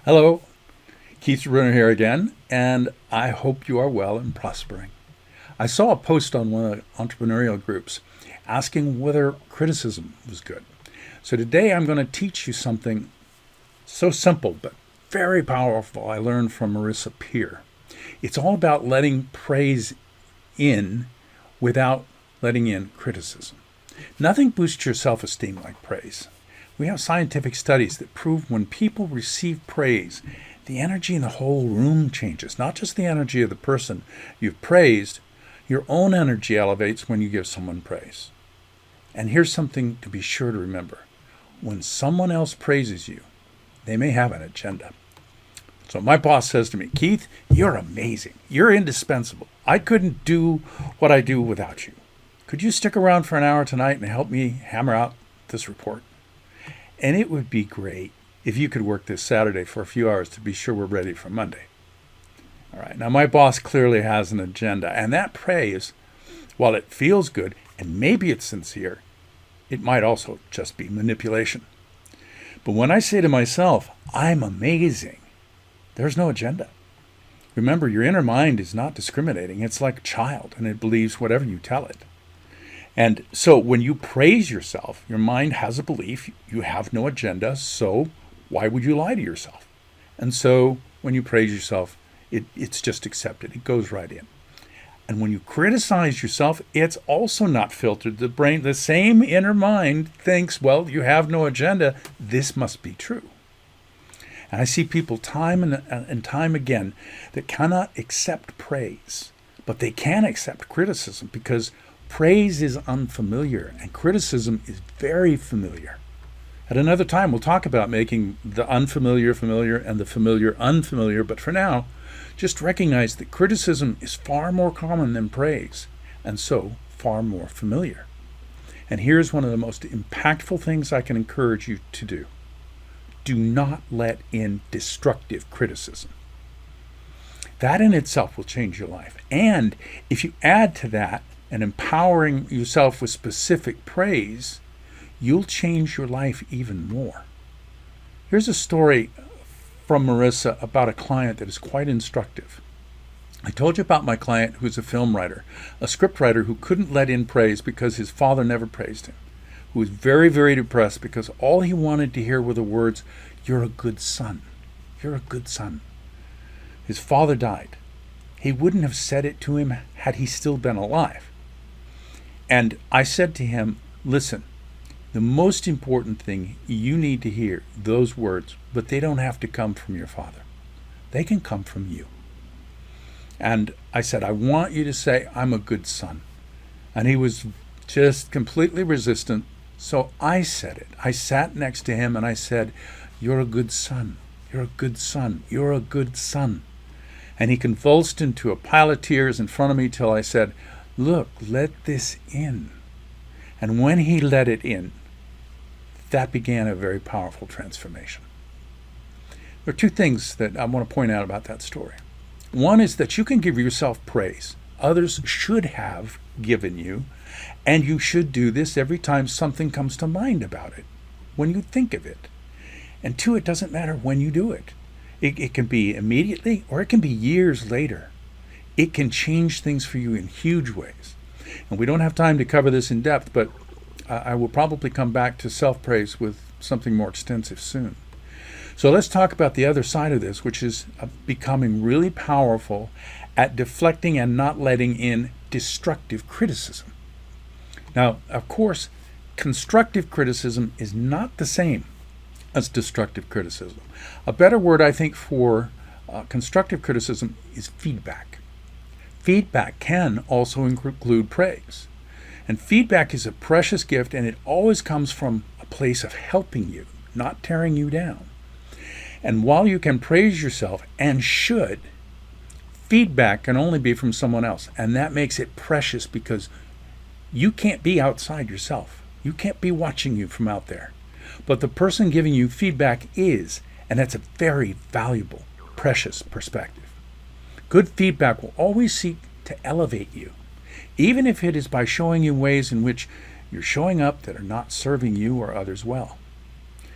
Hello, Keith Bruner here again, and I hope you are well and prospering. I saw a post on one of the entrepreneurial groups asking whether criticism was good. So today I'm going to teach you something so simple but very powerful I learned from Marissa Peer. It's all about letting praise in without letting in criticism. Nothing boosts your self-esteem like praise. We have scientific studies that prove when people receive praise, the energy in the whole room changes, not just the energy of the person you've praised. Your own energy elevates when you give someone praise. And here's something to be sure to remember. When someone else praises you, they may have an agenda. So my boss says to me, Keith, you're amazing. You're indispensable. I couldn't do what I do without you. Could you stick around for an hour tonight and help me hammer out this report? And it would be great if you could work this Saturday for a few hours to be sure we're ready for Monday. All right. Now, my boss clearly has an agenda, and that praise, while it feels good, and maybe it's sincere, it might also just be manipulation. But when I say to myself, I'm amazing, there's no agenda. Remember, your inner mind is not discriminating. It's like a child, and it believes whatever you tell it. And so when you praise yourself, your mind has a belief, you have no agenda, so why would you lie to yourself? And so when you praise yourself, it's just accepted. It goes right in. And when you criticize yourself, it's also not filtered. The brain, the same inner mind thinks, well, you have no agenda. This must be true. And I see people time and time again that cannot accept praise, but they can accept criticism because praise is unfamiliar and criticism is very familiar. At another time, we'll talk about making the unfamiliar familiar and the familiar unfamiliar. But for now, just recognize that criticism is far more common than praise and so far more familiar. And here's one of the most impactful things I can encourage you to do. Do not let in destructive criticism. That in itself will change your life. And if you add to that and empowering yourself with specific praise, you'll change your life even more. Here's a story from Marissa about a client that is quite instructive. I told you about my client who's a film writer, a script writer who couldn't let in praise because his father never praised him, who was very, very depressed because all he wanted to hear were the words, "You're a good son. You're a good son." His father died. He wouldn't have said it to him had he still been alive. And I said to him, listen, the most important thing you need to hear, those words, but they don't have to come from your father. They can come from you. And I said, I want you to say, I'm a good son. And he was just completely resistant. So I said it. I sat next to him and I said, you're a good son. You're a good son. You're a good son. And he convulsed into a pile of tears in front of me till I said, look, let this in. And when he let it in, that began a very powerful transformation. There are two things that I want to point out about that story. One is that you can give yourself praise. Others should have given you, and you should do this every time something comes to mind about it, when you think of it. And two, it doesn't matter when you do it. It can be immediately or it can be years later. It can change things for you in huge ways. And we don't have time to cover this in depth, but I will probably come back to self-praise with something more extensive soon. So let's talk about the other side of this, which is becoming really powerful at deflecting and not letting in destructive criticism. Now, of course, constructive criticism is not the same as destructive criticism. A better word, I think, for constructive criticism is feedback. Feedback can also include praise. And feedback is a precious gift, and it always comes from a place of helping you, not tearing you down. And while you can praise yourself, and should, feedback can only be from someone else. And that makes it precious because you can't be outside yourself. You can't be watching you from out there. But the person giving you feedback is, and that's a very valuable, precious perspective. Good feedback will always seek to elevate you, even if it is by showing you ways in which you're showing up that are not serving you or others well.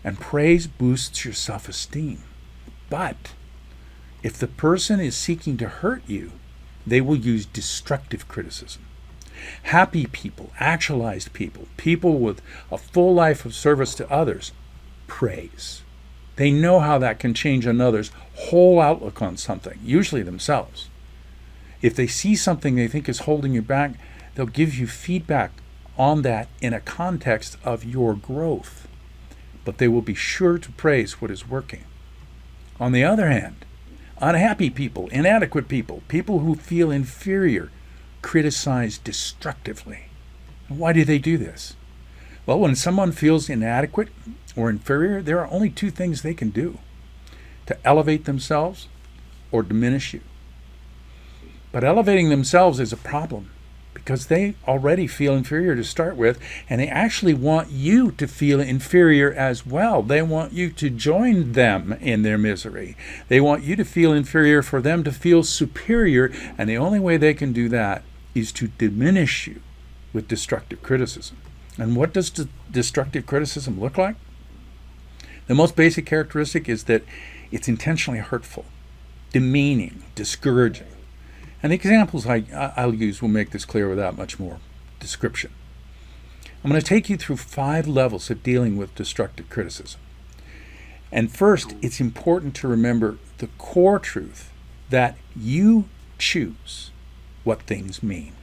And praise boosts your self-esteem, But if the person is seeking to hurt you, they will use destructive criticism. Happy people, actualized people, people with a full life of service to others, praise. They know how that can change another's whole outlook on something, usually themselves. If they see something they think is holding you back, they'll give you feedback on that in a context of your growth. But they will be sure to praise what is working. On the other hand, unhappy people, inadequate people, people who feel inferior, criticize destructively. Why do they do this? Well, when someone feels inadequate or inferior, there are only two things they can do: to elevate themselves or diminish you. But elevating themselves is a problem because they already feel inferior to start with, and they actually want you to feel inferior as well. They want you to join them in their misery. They want you to feel inferior for them to feel superior, and the only way they can do that is to diminish you with destructive criticism. And what does destructive criticism look like? The most basic characteristic is that it's intentionally hurtful, demeaning, discouraging. And the examples I'll use will make this clear without much more description. I'm going to take you through 5 levels of dealing with destructive criticism. And first, it's important to remember the core truth that you choose what things mean.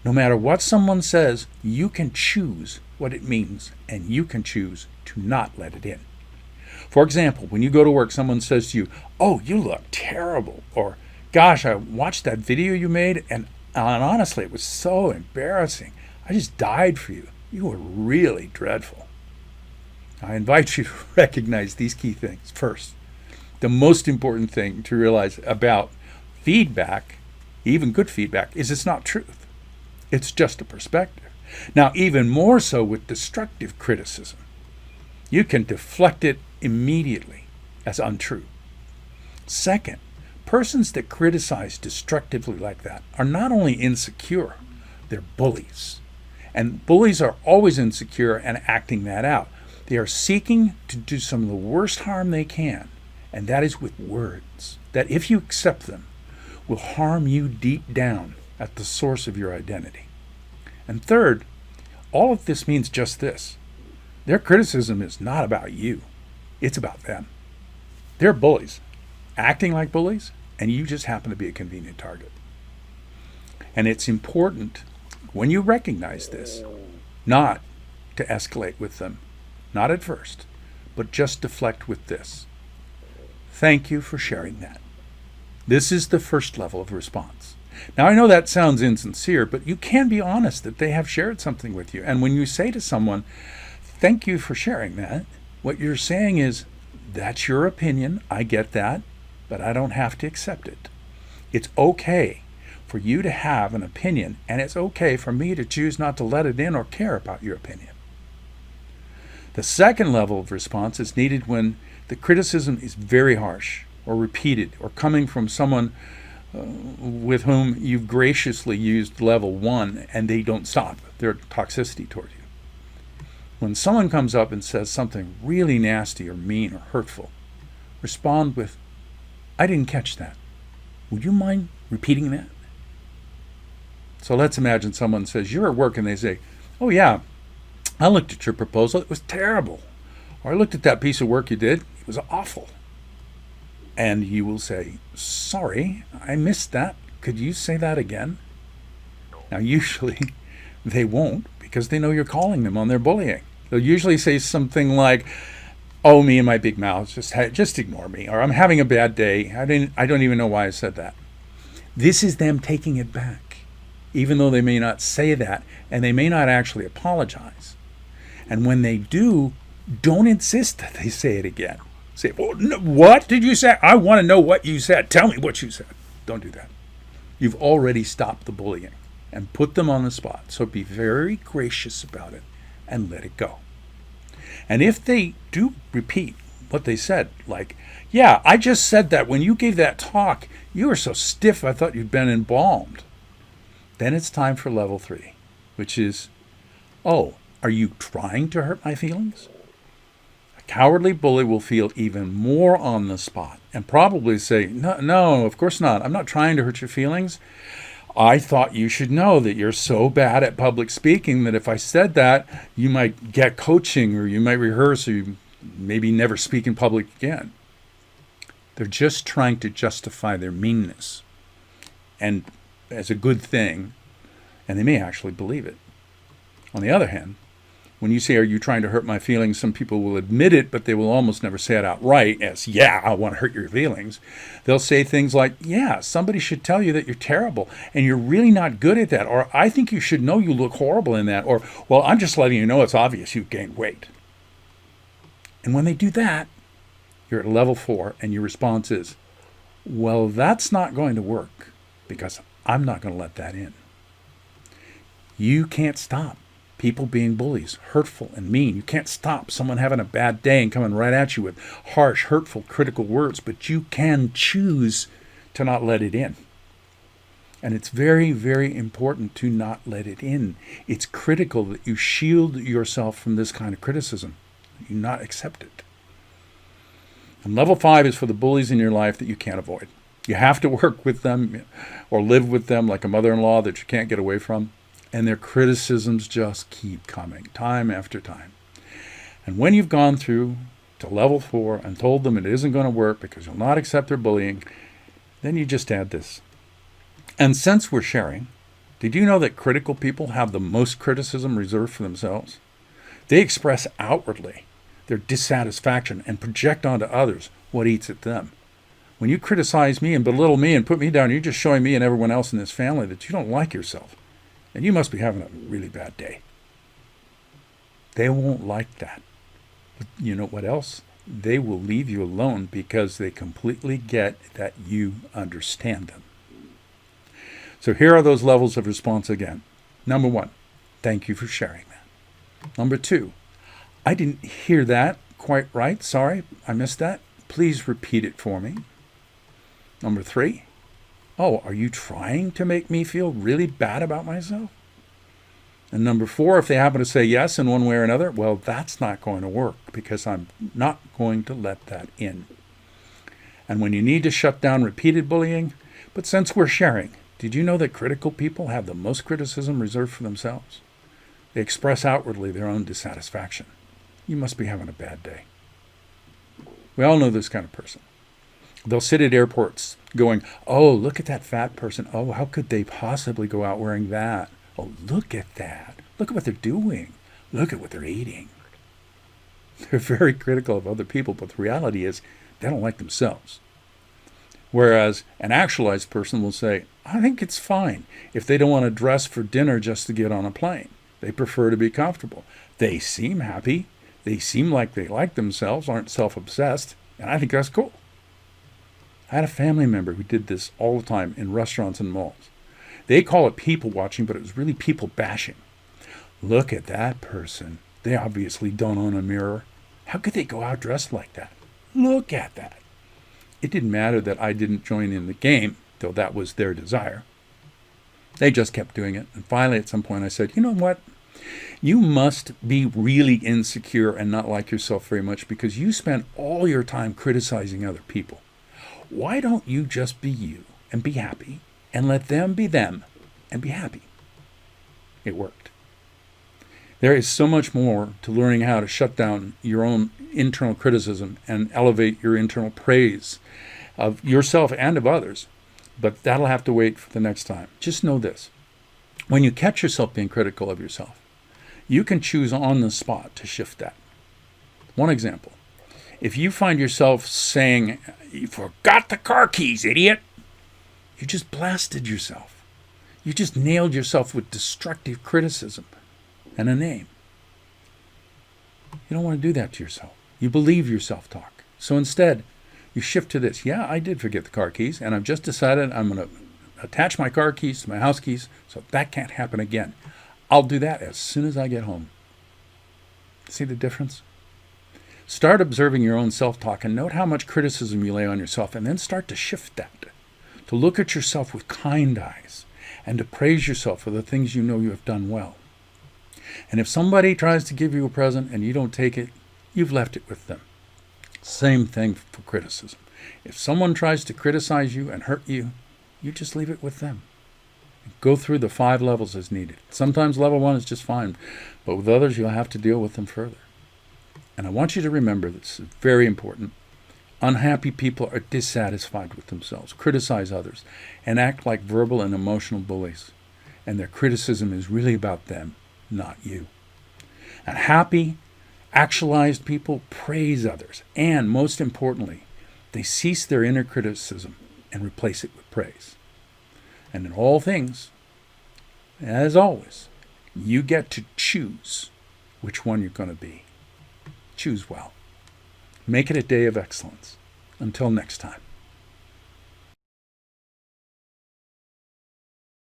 No matter what someone says, you can choose what it means, and you can choose to not let it in. For example, when you go to work, someone says to you, "Oh, you look terrible," or "Gosh, I watched that video you made, and honestly, it was so embarrassing. I just died for you. You were really dreadful." I invite you to recognize these key things. First, the most important thing to realize about feedback, even good feedback, is it's not truth. It's just a perspective. Now, even more so with destructive criticism, you can deflect it immediately as untrue. Second, persons that criticize destructively like that are not only insecure, they're bullies. And bullies are always insecure and acting that out. They are seeking to do some of the worst harm they can, and that is with words that, if you accept them, will harm you deep down at the source of your identity. And third, all of this means just this: their criticism is not about you, it's about them. They're bullies, acting like bullies, and you just happen to be a convenient target. And it's important, when you recognize this, not to escalate with them, not at first, but just deflect with this: "Thank you for sharing that." This is the first level of response. Now, I know that sounds insincere, but you can be honest that they have shared something with you. And when you say to someone, "Thank you for sharing that," what you're saying is, "That's your opinion, I get that, but I don't have to accept it. It's okay for you to have an opinion, and it's okay for me to choose not to let it in or care about your opinion." The second level of response is needed when the criticism is very harsh or repeated or coming from someone with whom you've graciously used level 1 and they don't stop their toxicity toward you. When someone comes up and says something really nasty or mean or hurtful, respond with, "I didn't catch that. Would you mind repeating that?" So let's imagine someone says, you're at work, and they say, "Oh yeah, I looked at your proposal. It was terrible." Or, "I looked at that piece of work you did. It was awful." And you will say, "Sorry, I missed that. Could you say that again?" Now, usually they won't, because they know you're calling them on their bullying. They'll usually say something like, "Oh, me and my big mouth, just ignore me," or "I'm having a bad day. I don't even know why I said that." This is them taking it back, even though they may not say that, and they may not actually apologize. And when they do, don't insist that they say it again. Say, "Well, no, what did you say? I want to know what you said. Tell me what you said." Don't do that. You've already stopped the bullying and put them on the spot. So be very gracious about it and let it go. And if they do repeat what they said, like, "Yeah, I just said that when you gave that talk, you were so stiff I thought you'd been embalmed," then it's time for level 3, which is, "Oh, are you trying to hurt my feelings?" Cowardly bully will feel even more on the spot and probably say, no, of course not. I'm not trying to hurt your feelings. I thought you should know that you're so bad at public speaking that if I said that, you might get coaching or you might rehearse or you maybe never speak in public again. They're just trying to justify their meanness and as a good thing, and they may actually believe it. On the other hand, when you say, are you trying to hurt my feelings, some people will admit it, but they will almost never say it outright as, yeah, I want to hurt your feelings. They'll say things like, yeah, somebody should tell you that you're terrible and you're really not good at that. Or I think you should know you look horrible in that. Or, well, I'm just letting you know it's obvious you've gained weight. And when they do that, you're at level 4 and your response is, well, that's not going to work because I'm not going to let that in. You can't stop people being bullies, hurtful and mean. You can't stop someone having a bad day and coming right at you with harsh, hurtful, critical words, but you can choose to not let it in. And it's very, very important to not let it in. It's critical that you shield yourself from this kind of criticism. You not accept it. And level 5 is for the bullies in your life that you can't avoid. You have to work with them or live with them like a mother-in-law that you can't get away from. And their criticisms just keep coming, time after time. And when you've gone through to level 4 and told them it isn't going to work because you'll not accept their bullying, then you just add this. And since we're sharing, did you know that critical people have the most criticism reserved for themselves? They express outwardly their dissatisfaction and project onto others what eats at them. When you criticize me and belittle me and put me down, you're just showing me and everyone else in this family that you don't like yourself. And you must be having a really bad day. They won't like that. But you know what else? They will leave you alone because they completely get that you understand them. So here are those levels of response again. Number 1, thank you for sharing that. Number 2, I didn't hear that quite right. Sorry, I missed that. Please repeat it for me. Number 3, oh, are you trying to make me feel really bad about myself? And number 4, if they happen to say yes in one way or another, well, that's not going to work because I'm not going to let that in. And when you need to shut down repeated bullying, but since we're sharing, did you know that critical people have the most criticism reserved for themselves? They express outwardly their own dissatisfaction. You must be having a bad day. We all know this kind of person. They'll sit at airports going, oh, look at that fat person. Oh, how could they possibly go out wearing that? Oh, look at that. Look at what they're doing. Look at what they're eating. They're very critical of other people, but the reality is they don't like themselves. Whereas an actualized person will say, I think it's fine if they don't want to dress for dinner just to get on a plane. They prefer to be comfortable. They seem happy. They seem like they like themselves, aren't self-obsessed, and I think that's cool. I had a family member who did this all the time in restaurants and malls. They call it people watching, but it was really people bashing. Look at that person. They obviously don't own a mirror. How could they go out dressed like that? Look at that. It didn't matter that I didn't join in the game, though that was their desire. They just kept doing it. And finally, at some point, I said, you know what? You must be really insecure and not like yourself very much because you spend all your time criticizing other people. Why don't you just be you and be happy and let them be them and be happy? It worked. There is so much more to learning how to shut down your own internal criticism and elevate your internal praise of yourself and of others, but that'll have to wait for the next time. Just know this. When you catch yourself being critical of yourself, you can choose on the spot to shift that. One example. If you find yourself saying, you forgot the car keys, idiot, you just blasted yourself. You just nailed yourself with destructive criticism and a name. You don't want to do that to yourself. You believe your self-talk. So instead, you shift to this. Yeah, I did forget the car keys, and I've just decided I'm going to attach my car keys to my house keys so that can't happen again. I'll do that as soon as I get home. See the difference? Start observing your own self-talk and note how much criticism you lay on yourself, and then start to shift that, to look at yourself with kind eyes and to praise yourself for the things you know you have done well. And if somebody tries to give you a present and you don't take it, you've left it with them. Same thing for criticism. If someone tries to criticize you and hurt you, you just leave it with them. Go through the 5 levels as needed. Sometimes level 1 is just fine, but with others you'll have to deal with them further. And I want you to remember this is very important. Unhappy people are dissatisfied with themselves, criticize others, and act like verbal and emotional bullies. And their criticism is really about them, not you. And happy, actualized people praise others. And most importantly, they cease their inner criticism and replace it with praise. And in all things, as always, you get to choose which one you're going to be. Choose well. Make it a day of excellence. Until next time.